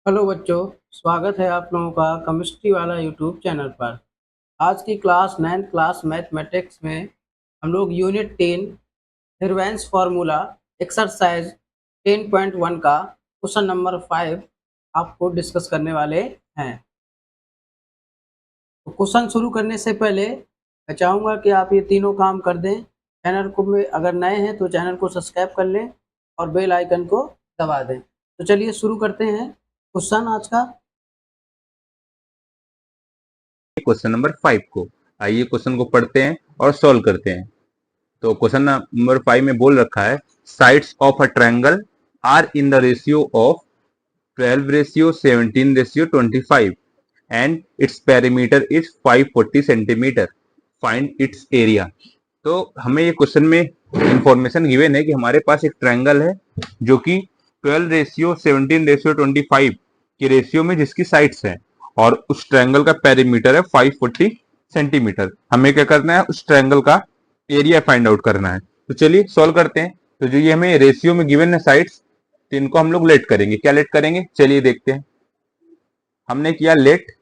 Hello बच्चों, स्वागत है आप लोगों का केमिस्ट्री वाला यूट्यूब चैनल पर। आज की क्लास 9th क्लास मैथमेटिक्स में हम लोग यूनिट 10 हिरवैंस फार्मूला एक्सरसाइज 10.1 का क्वेश्चन नंबर 5 आपको डिस्कस करने वाले हैं। तो क्वेश्चन शुरू करने से पहले मैं चाहूँगा कि आप ये तीनों काम कर दें। चैनल को में अगर नए हैं तो चैनल को सब्सक्राइब कर लें और बेल आइकन को दबा दें। तो चलिए शुरू करते हैं क्वेश्चन आज का। क्वेश्चन नंबर 5 को। आइए क्वेश्चन को पढ़ते हैं और सॉल्व करते हैं। तो क्वेश्चन नंबर 5 में बोल रखा है, sides of a triangle are in the ratio of 12 ratio 17 ratio 25 and its perimeter is 540 centimetre, find its area. तो हमें ये क्वेश्चन में इंफॉर्मेशन गिवन है कि हमारे पास एक ट्रायंगल है जो कि 12 रेशियो 17 रेशियो 25 के रेशियो में जिसकी साइड्स हैं, और उस ट्रायंगल का पेरीमीटर है 540 सेंटीमीटर। हमें क्या करना है, उस ट्रायंगल का एरिया फाइंड आउट करना है। तो चलिए सॉल्व करते हैं। तो जो ये हमें रेशियो में गिवन है साइड्स, तो इनको हम लोग लेट करेंगे। क्या लेट करेंगे, चलिए देखते हैं। हमने किया let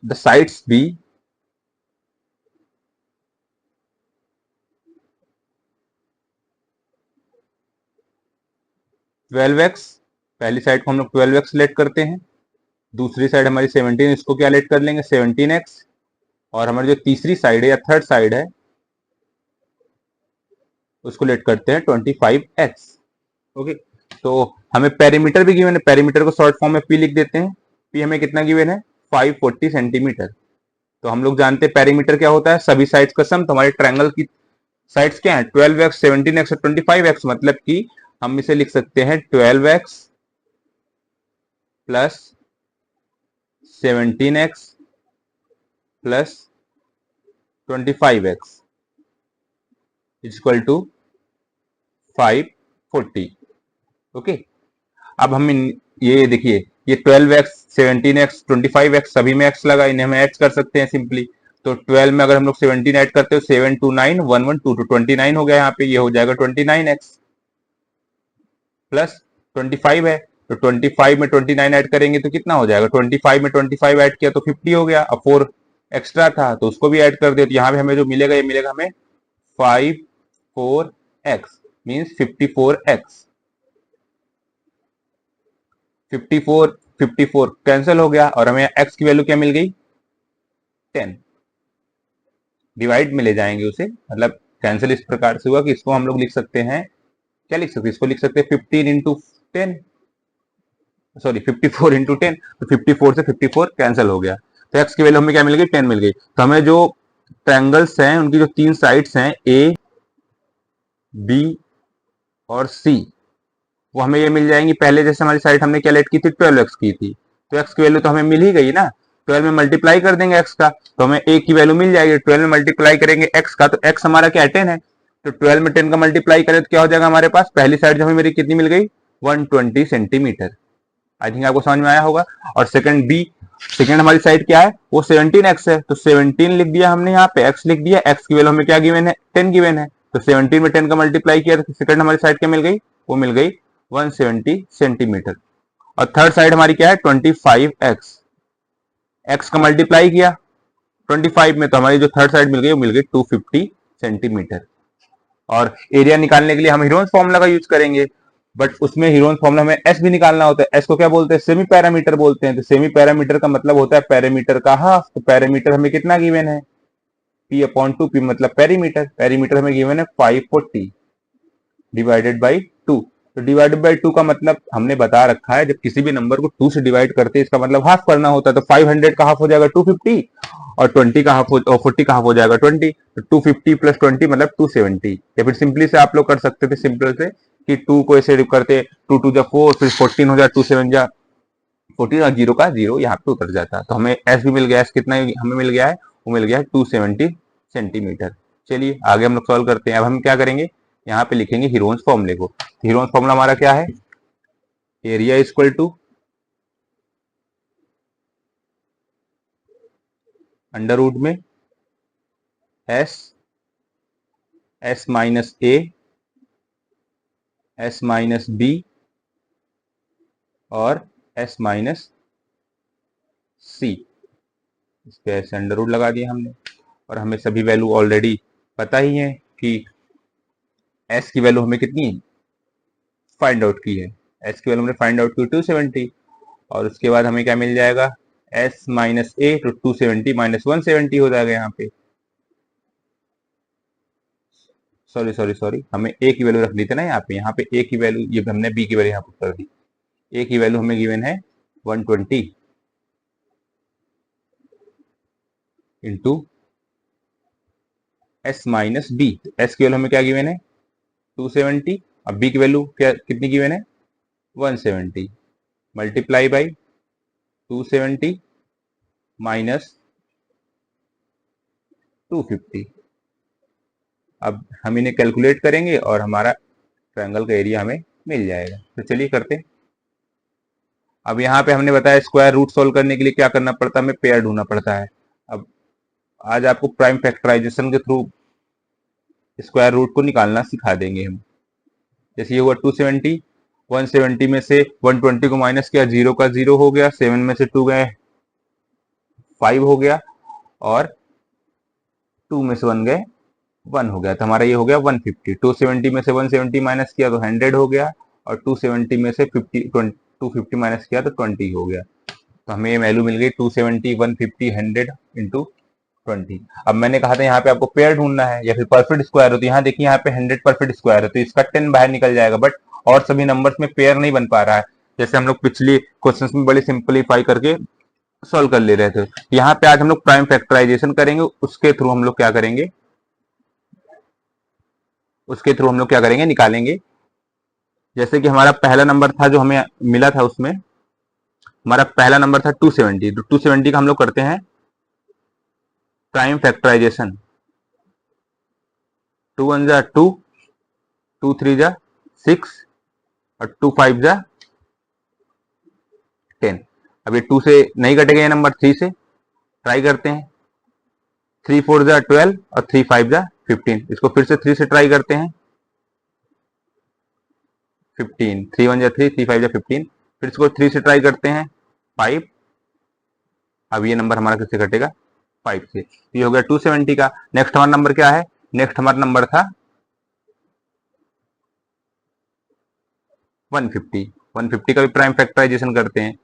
the sides B 12x। पहली साइड को हम लोग 12x लेट करते हैं, दूसरी साइड हमारी 17, इसको क्या लेट कर लेंगे 17x, और हमारी जो तीसरी साइड है या थर्ड साइड है उसको लेट करते हैं 25x। ओके, तो हमें पेरीमीटर भी गिवन है, पेरीमीटर को शॉर्ट फॉर्म में पी लिख देते हैं। पी हमें कितना गिवन है 540 सेंटीमीटर। तो हम लोग जानते हैं पेरीमीटर क्या होता है, सभी साइड्स का सम। तो हमारे ट्रायंगल की साइड्स क्या है 12x 17x और 25x, मतलब कि हम इसे लिख सकते हैं 12x plus 17x plus 25x is equal to 540। Okay, अब हम ये देखिए, ये 12x 17x 25x सभी में x लगा, इन्हें हम ऐड कर सकते हैं सिंपली। तो 12 में अगर हम लोग 17 ऐड करते हो 7 2 9 1 1 2 2 29 हो गया, यहाँ पे ये हो जाएगा 29x प्लस 25 है। तो 25 में 29 ऐड करेंगे तो कितना हो जाएगा, 25 में 25 ऐड किया तो 50 हो गया। अब 4 एक्स्ट्रा था तो उसको भी ऐड कर दिया, तो यहाँ पे हमें जो मिलेगा ये मिलेगा हमें 54x मीन्स 54x। 54 54 कैंसिल हो गया और हमें x की वैल्यू क्या मिल गई 10। डिवाइड में ले जाएंगे उसे, मतलब कैंसिल इस प्रकार से हुआ कि इसको हम लोग लिख सकते हैं, क्या लिख सकते हैं, इसको लिख सकते हैं 15 इंटू 10, सॉरी 54 इंटू 10। तो 54 से 54 कैंसिल हो गया, तो x की वैल्यू हमें क्या मिल गई 10 मिल गई। तो हमें जो ट्रायंगल्स हैं उनकी जो तीन साइड्स हैं a b और c, वो हमें ये मिल जाएंगी। पहले जैसे हमारी साइड हमने क्या लेट की थी 12x की थी, तो x की वैल्यू तो हमें मिल ही गई ना। 12 में मल्टीप्लाई कर देंगे x का तो हमें a की वैल्यू मिल जाएगी। 12 में मल्टीप्लाई करेंगे x का, तो x हमारा क्या है 10 है। तो 12 में 10 का मल्टीप्लाई करें तो क्या हो जाएगा हमारे पास, पहली साइड जो हमें मेरी कितनी मिल गई 120 सेंटीमीटर। आई थिंक आपको समझ में आया होगा। और सेकंड बी, सेकंड हमारी साइड क्या है वो 17x है, तो 17 लिख दिया हमने, यहाँ पे x लिख दिया, x की वैल्यू हमें क्या गिवन है 10 गिवन है। तो 17 में 10 का मल्टीप्लाई किया तो सेकंड हमारी साइड क्या मिल गई, वो मिल गई 170 सेंटीमीटर। और थर्ड साइड हमारी क्या है 25x, x का मल्टीप्लाई किया 25 में, तो हमारी जो थर्ड साइड मिल गई वो मिल गई 250 सेंटीमीटर। और एरिया निकालने के लिए हम हीरोन्स फॉर्मूला का यूज करेंगे, बट उसमें हीरोन्स फॉर्मूला में एस भी निकालना होता है। एस को क्या बोलते हैं, सेमी पैरामीटर बोलते हैं। तो सेमी पैरामीटर का मतलब होता है पैरामीटर का हाफ। तो पैरामीटर हमें कितना गिवन है पी अपॉन टू, पी मतलब पैरीमीटर, पैरीमीटर हमें गिवन है 540 डिवाइडेड बाई 2। तो डिवाइडेड बाई 2 का मतलब हमने बता रखा है, जब किसी भी नंबर को 2 से डिवाइड करते हैं इसका मतलब हाफ करना होता है। तो 500 का हाफ हो जाएगा 250, और 20 का हाफ और 40 का हाफ हो जाएगा 20। तो 250 प्लस 20 मतलब 270। या फिर सिंपली से आप लोग कर सकते थे सिंपल से कि 2 को ऐसे करते 2 टू जा 4, फिर 14 हो जाए 2 7 जा 14, और जीरो का जीरो यहाँ पे उतर जाता है। तो हमें एस भी मिल गया, एस कितना हमें मिल गया है, वो मिल गया है 270 सेंटीमीटर। चलिए आगे हम लोग सॉल्व करते हैं। अब हम क्या करेंगे, यहाँ पे लिखेंगे हीरोन्स फॉर्मूले को। हीरोन्स फॉर्मूला हमारा क्या है, area equal to under root में S, S minus A, S minus B और s माइनस सी, इसके ऐसे अंडर रूट लगा दिया हमने। और हमें सभी वैल्यू ऑलरेडी पता ही है कि s की वैल्यू हमें कितनी फाइंड आउट की है, s की वैल्यू हमने फाइंड आउट की 270, और उसके बाद हमें क्या मिल जाएगा, s माइनस ए, तो 270 माइनस 170 हो जाएगा यहाँ पे। सॉरी सॉरी सॉरी, हमें a की वैल्यू रख दी थी ना यहाँ पे a की वैल्यू, ये हमने b की वैल्यू यहाँ पर कर दी। a की वैल्यू हमें गिवन है 120 into s minus b। s की वैल्यू हमें क्या गिवन है 270, अब b की वैल्यू क्या कितनी गिवन है 170, मल्टीप्लाई बाई 270 माइनस 250। अब हम इन्हें कैलकुलेट करेंगे और हमारा ट्रायंगल का एरिया हमें मिल जाएगा। तो चलिए करते हैं। अब यहाँ पे हमने बताया स्क्वायर रूट सोल्व करने के लिए क्या करना पड़ता है, हमें पेयर ढूंढना पड़ता है। अब आज आपको प्राइम फैक्टराइजेशन के थ्रू स्क्वायर रूट को निकालना सिखा देंगे हम। जैसे ये हुआ 270, 170 में से 120 को माइनस किया, 0 का 0 हो गया, 7 में से 2 गए 5 हो गया, और 2 में से 1 गए 1 हो गया, तो हमारा ये हो गया 150। 270 में से 170 माइनस किया तो 100 हो गया, और 270 में से 250 माइनस किया तो 20 हो गया। तो हमें ये वैल्यू मिल गई 270, 150, 100 इंटू 20। अब मैंने कहा था यहाँ पे आपको पेयर ढूंढना है या फिर परफेक्ट स्क्वायर हो, तो यहाँ देखिए यहाँ पे 100 परफेक्ट स्क्वायर है, तो इसका 10 बाहर निकल जाएगा, बट और सभी नंबर्स में पेयर नहीं बन पा रहा है। जैसे हम लोग पिछली क्वेश्चंस में बड़े सिंपलीफाई करके सॉल्व कर ले रहे थे, यहाँ पे आज हम लोग प्राइम फैक्टराइजेशन करेंगे, उसके थ्रू हम लोग क्या करेंगे, निकालेंगे। जैसे कि हमारा पहला नंबर था जो हमें मिला था, उसमें हमारा पहला नंबर था 270, तो 270 का हम लोग करते हैं प्राइम फैक्टराइजेशन। 2 1 जा 2, 2 3 जा 6, और 2 5 जा 10। अब ये 2 से नहीं कटेगा, ये नंबर 3 से ट्राई करते हैं। 3 4 जा 12, और 3 5 जा 15। इसको फिर से 3 से ट्राई करते हैं, 15, 3 1 जा 3, 3 5 जा 15। फिर इसको 3 से ट्राई करते हैं 5। अब ये नंबर हमारा किससे कटेगा 5 से। ये हो गया 270 का। नेक्स्ट हमारा नंबर क्या है, नेक्स्ट हमारा नंबर था 150। 150 का भी प्राइम फैक्टराइजेशन करते हैं।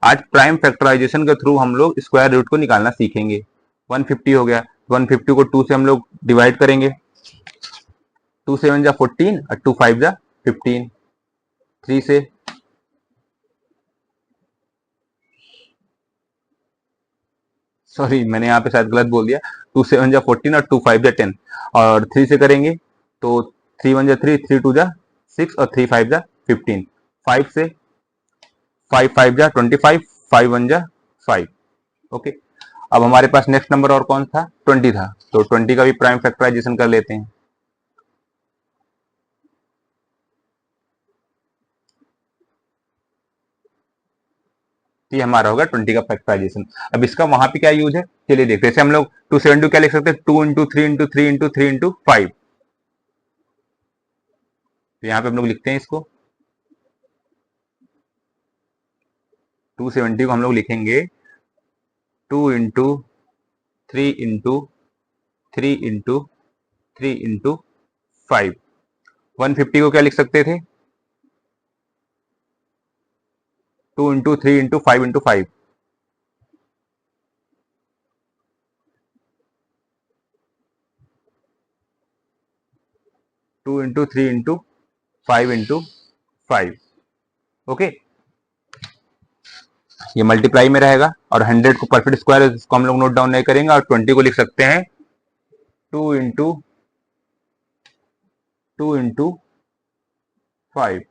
आज प्राइम फैक्टराइजेशन के थ्रू हम लोग स्क्वायर रूट को निकालना सीखेंगे। 150 हो गया, 150 को 2 से हम लोग डिवाइड करेंगे, 2 7 जा 14, और 2 5 जा 15। 3 से सॉरी मैंने यहाँ पे शायद गलत बोल दिया, 2 7 जा 14, और 2 5 जा 10, और 3 से करेंगे तो 3 1 जा 3, 3 2 जा 6, और 3 5 जा 15। 5 से 5 5 जा 25, 5 1 जा 5। ओके, अब हमारे पास नेक्स्ट नंबर और कौन था, 20 था, तो 20 का भी प्राइम फैक्टराइजेशन कर लेते हैं। ये हमारा होगा 20 का फैक्टराइजेशन। अब इसका वहां पे क्या यूज है, चलिए देखते हैं। जैसे हम लोग 270 क्या लिख सकते हैं, 2 इंटू 3 इंटू 3 इंटू 3 इंटू 5। तो यहाँ पे हम लोग लिखते हैं इसको 270 को हम लोग लिखेंगे 2 इंटू 3 इंटू 3 इंटू 3 इंटू 5। 150 को क्या लिख सकते थे, 2 into 3 into 5 into 5। 2 into 3 into 5 into 5। Okay, ये मल्टीप्लाई में रहेगा, और 100 को परफेक्ट स्क्वायर है, इसको हम लोग नोट डाउन नहीं करेंगे, और 20 को लिख सकते हैं 2 इंटू 2 इंटू 5।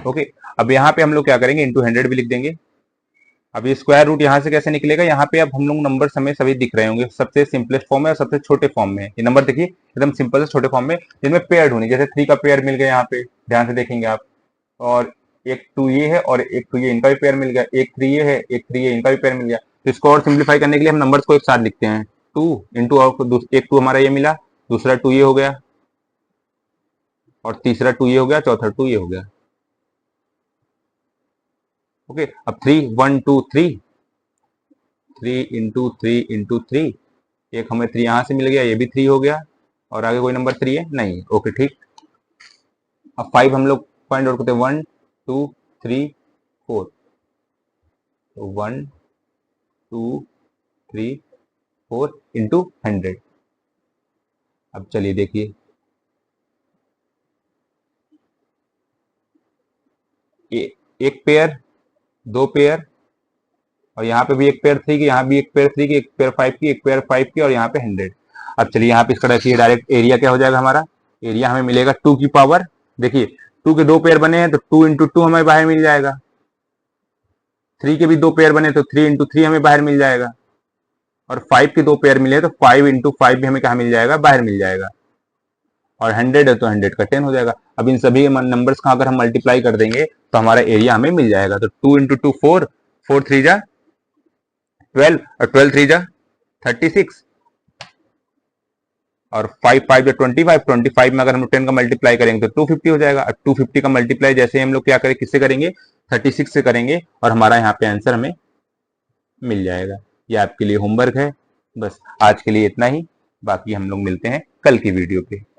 ओके, अब यहाँ पे हम लोग क्या करेंगे, इंटू 100 भी लिख देंगे। अब ये स्क्वायर रूट यहाँ से कैसे निकलेगा, यहाँ पे अब हम लोग नंबर हमें सभी दिख रहे होंगे, सबसे सिंपलेस्ट फॉर्म है और सबसे छोटे फॉर्म में। ये नंबर देखिए एकदम सिंपल से छोटे फॉर्म में, जिनमें पेयर होनी, जैसे 3 का पेयर मिल गया यहाँ पे, ध्यान से देखेंगे आप, और एक 2 ये है और एक 2 ये, इनका भी पेयर मिल गया, एक 3 ये है, एक 3 ये, इनका भी पेयर मिल गया। तो इसको और सिंप्लीफाई करने के लिए हम नंबर्स को एक साथ लिखते हैं, 2 इंटू, और एक 2 हमारा ये मिला, दूसरा 2 ये हो गया, और तीसरा 2 ये हो गया, चौथा 2 ये हो गया। ओके, अब 3 1 2 3 3 इंटू 3 इंटू 3, एक हमें 3 यहां से मिल गया, ये भी 3 हो गया, और आगे कोई नंबर 3 है नहीं। ओके ठीक, अब 5 हम लोग पॉइंट आउट करते हैं, 1 2 3 4, तो 1 2 3 4 इंटू 100। अब चलिए देखिए, एक पेयर, दो पेयर, और यहाँ पे भी एक पेयर 3 की, यहाँ भी एक पेयर 3 की, एक पेयर 5 की, एक पेयर 5 की, और यहाँ पे 100। अब चलिए यहाँ पे इसका रखिए, डायरेक्ट एरिया क्या हो जाएगा हमारा, एरिया हमें मिलेगा 2 की पावर, देखिए 2 के दो पेयर बने हैं तो 2 इंटू 2 हमें बाहर मिल जाएगा, 3 के भी दो पेयर बने तो 3 इंटू 3 हमें बाहर मिल जाएगा, और 5 के दो पेयर मिले तो 5 इंटू 5 भी हमें कहा मिल जाएगा, बाहर मिल जाएगा, और 100 है तो 100 का 10 हो जाएगा। अब इन सभी नंबर्स का अगर हम मल्टीप्लाई कर देंगे तो हमारा एरिया हमें मिल जाएगा। तो 2 इंटू 2 4, 4 3 जा 12, और 12 3 जा 36, और 5 5 या 25, 25 में अगर हम 10 का मल्टीप्लाई करेंगे तो 250 हो जाएगा। अब 250 का मल्टीप्लाई जैसे हम लोग क्या करें, किससे करेंगे, 36 से करेंगे, और हमारा यहाँ पे आंसर हमें मिल जाएगा। ये आपके लिए होमवर्क है, बस आज के लिए इतना ही, बाकी हम लोग मिलते हैं कल की वीडियो पे।